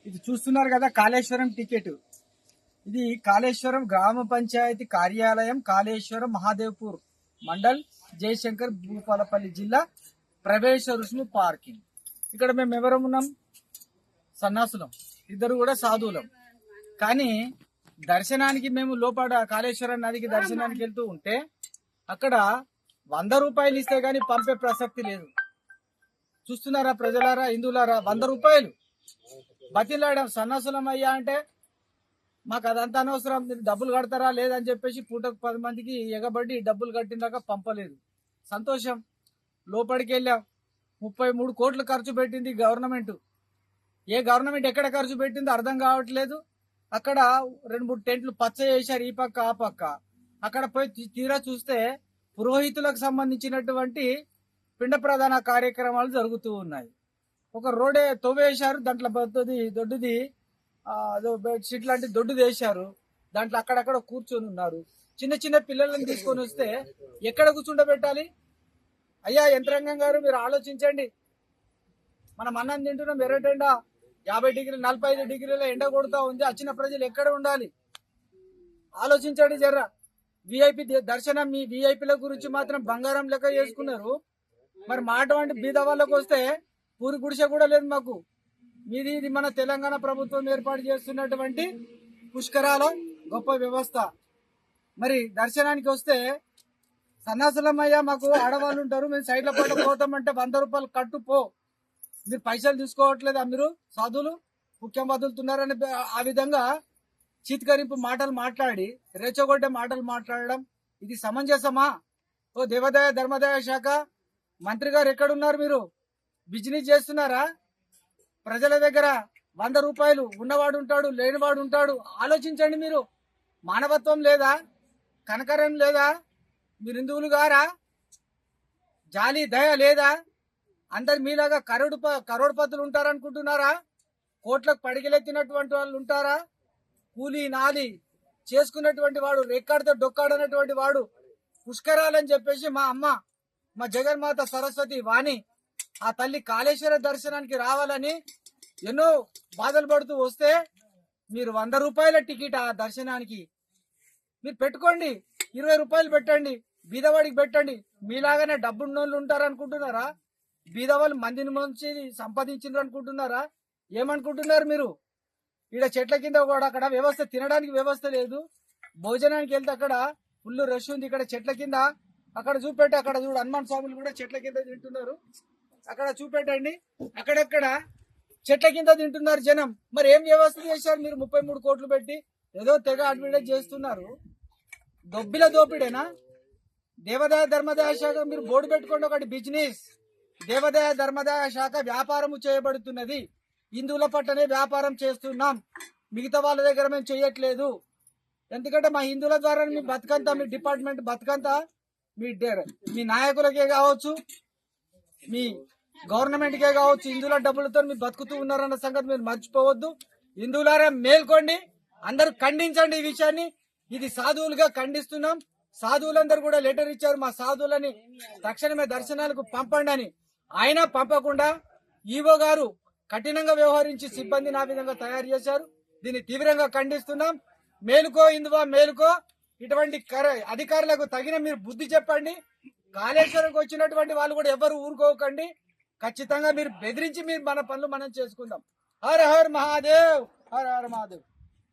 ఇది చూస్తున్నారు కదా కాళేశ్వరం టికెట్. ఇది కాళేశ్వరం గ్రామ పంచాయతీ కార్యాలయం, కాళేశ్వరం మహాదేవ్పూర్ మండల్, జయశంకర్, భూపాలపల్లి జిల్లా, ప్రవేశ రుసుము పార్కింగ్. ఇక్కడ మేము ఎవరం ఉన్నాం? సన్నాసులం, ఇద్దరు కూడా సాధువులం. కానీ దర్శనానికి మేము లోపల కాళేశ్వరం నదికి దర్శనానికి వెళ్తూ ఉంటే అక్కడ 100 రూపాయలు ఇస్తే గానీ పంపే ప్రసక్తి లేదు. చూస్తున్నారా ప్రజలారా, హిందువులారా? 100 రూపాయలు బతిలాడాం. సన్నాసులం అయ్యా అంటే మాకు అదంతా అనవసరం, మీరు డబ్బులు కడతారా లేదని చెప్పేసి పూటకు 10 మందికి ఎగబడి డబ్బులు కట్టినాక పంపలేదు. సంతోషం. లోపలికి వెళ్ళాం. 33 కోట్లు ఖర్చు పెట్టింది గవర్నమెంట్. ఏ గవర్నమెంట్ ఎక్కడ ఖర్చు పెట్టిందో అర్థం కావట్లేదు. అక్కడ 2-3 టెంట్లు పచ్చ చేశారు, ఈ పక్క ఆ పక్క. అక్కడ పోయి తీరా చూస్తే పురోహితులకు సంబంధించినటువంటి పిండ ప్రధాన కార్యక్రమాలు జరుగుతూ ఉన్నాయి. ఒక రోడే తవ్వేశారు, దాంట్లో దొడ్డుది బెడ్షీట్ లాంటి దొడ్డుది వేశారు. దాంట్లో అక్కడక్కడ కూర్చొని ఉన్నారు. చిన్న చిన్న పిల్లలను తీసుకొని వస్తే ఎక్కడ కూర్చుండబెట్టాలి? అయ్యా యంత్రాంగం గారు, మీరు ఆలోచించండి. మనం అన్నం తింటున్నాం, ఎర్రటెండ 50 డిగ్రీలు 45 డిగ్రీల ఎండ కొడుతా ఉంది. వచ్చిన ప్రజలు ఎక్కడ ఉండాలి? ఆలోచించండి జర్రా. విఐపి దర్శనం, మీ విఐపిల గురించి మాత్రం బంగారం లెక్క చేసుకున్నారు. మరి మా అటువంటి బీద వాళ్ళకు వస్తే పూరి గుడిసె కూడా లేదు మాకు. ఇది మన తెలంగాణ ప్రభుత్వం ఏర్పాటు చేస్తున్నటువంటి పుష్కరాల గొప్ప వ్యవస్థ. మరి దర్శనానికి వస్తే సన్నాసులమయ్యా, మాకు ఆడవాళ్ళు ఉంటారు, మేము సైడ్ల పాట పోతామంటే 100 రూపాయలు కట్టుపో, మీరు పైసలు తీసుకోవట్లేదా? మీరు సాధువులు ముఖ్యం వదులుతున్నారని ఆ విధంగా చీత్కరింపు మాటలు మాట్లాడి, రెచ్చగొట్టే మాటలు మాట్లాడడం ఇది సమంజసమా? ఓ దేవాదాయ ధర్మాదాయ శాఖ మంత్రి గారు ఎక్కడున్నారు? మీరు బిజినెస్ చేస్తున్నారా? ప్రజల దగ్గర 100 రూపాయలు ఉన్నవాడు ఉంటాడు, లేనివాడు ఉంటాడు. ఆలోచించండి. మీరు మానవత్వం లేదా? కనకరం లేదా? మీరు హిందువులు గారా? జాలి దయ లేదా? అందరు మీలాగా కరోడ్పతులు ఉంటారనుకుంటున్నారా? కోట్లకు పడిగెలెత్తినటువంటి వాళ్ళు ఉంటారా? కూలీ నాలి చేసుకున్నటువంటి వాడు, రెక్కాడితే డొక్కాడనటువంటి వాడు పుష్కరాలని చెప్పేసి మా అమ్మ, మా జగన్మాత సరస్వతి వాణి, ఆ తల్లి కాళేశ్వర దర్శనానికి రావాలని ఎన్నో బాధలు పడుతూ వస్తే మీరు 100 రూపాయల టికెట్ ఆ దర్శనానికి మీరు పెట్టుకోండి. 20 రూపాయలు పెట్టండి, బీదవాడికి పెట్టండి. మీలాగానే డబ్బున్నోళ్ళు ఉంటారనుకుంటున్నారా? బీదవాళ్ళు మందిని మంచి సంపాదించారు అనుకుంటున్నారా? ఏమనుకుంటున్నారు మీరు? ఈడ చెట్ల కింద కూడా అక్కడ వ్యవస్థ, తినడానికి వ్యవస్థ లేదు. భోజనానికి వెళ్తే అక్కడ ఫుల్ రష్ ఉంది. ఇక్కడ చెట్ల కింద అక్కడ చూపెట్టి, అక్కడ చూడు హనుమాన్ స్వాములు కూడా చెట్ల కింద తింటున్నారు. అక్కడ చూపెట్టండి, అక్కడెక్కడ చెట్ల కింద తింటున్నారు జనం. మరి ఏం వ్యవస్థ చేశారు మీరు? 33 కోట్లు పెట్టి ఏదో తెగ అడ్వర్టైజ్ చేస్తున్నారు. దొబ్బిల దోపిడేనా? దేవాదాయ ధర్మాదాయ శాఖ మీరు బోర్డు పెట్టుకోండి, ఒకటి బిజినెస్. దేవాదాయ ధర్మాదాయ శాఖ వ్యాపారము చేయబడుతున్నది. హిందువుల పట్టనే వ్యాపారం చేస్తున్నాం, మిగతా వాళ్ళ దగ్గర మేము చేయట్లేదు. ఎందుకంటే మా హిందువుల ద్వారా మీ బతుకంతా, మీ డిపార్ట్మెంట్ బతుకంతా మీ నాయకులకే కావచ్చు, మీ గవర్నమెంట్కే కావచ్చు, హిందువుల డబ్బులతో మీరు బతుకుతూ ఉన్నారన్న సంగతి మీరు మర్చిపోవద్దు. హిందువులారా మేల్కోండి, అందరూ ఖండించండి ఈ విషయాన్ని. ఇది సాధువులుగా ఖండిస్తున్నాం. సాధువులందరూ కూడా లెటర్ ఇచ్చారు, మా సాధువులని తక్షణమే దర్శనాలకు పంపండి అని. అయినా పంపకుండా ఈవో గారు కఠినంగా వ్యవహరించి సిబ్బందిని ఆ విధంగా తయారు చేశారు. దీన్ని తీవ్రంగా ఖండిస్తున్నాం. మేలుకో హిందువా, మేలుకో. ఇటువంటి అధికారులకు తగిన మీరు బుద్ధి చెప్పండి. కాళేశ్వరంకి వచ్చినటువంటి వాళ్ళు కూడా ఎవరు ఊరుకోకండి. ఖచ్చితంగా మీరు బెదిరించి మీరు మన పనులు మనం చేసుకుందాం. హర హర్ మహాదేవ్, హర హర మహాదేవ్.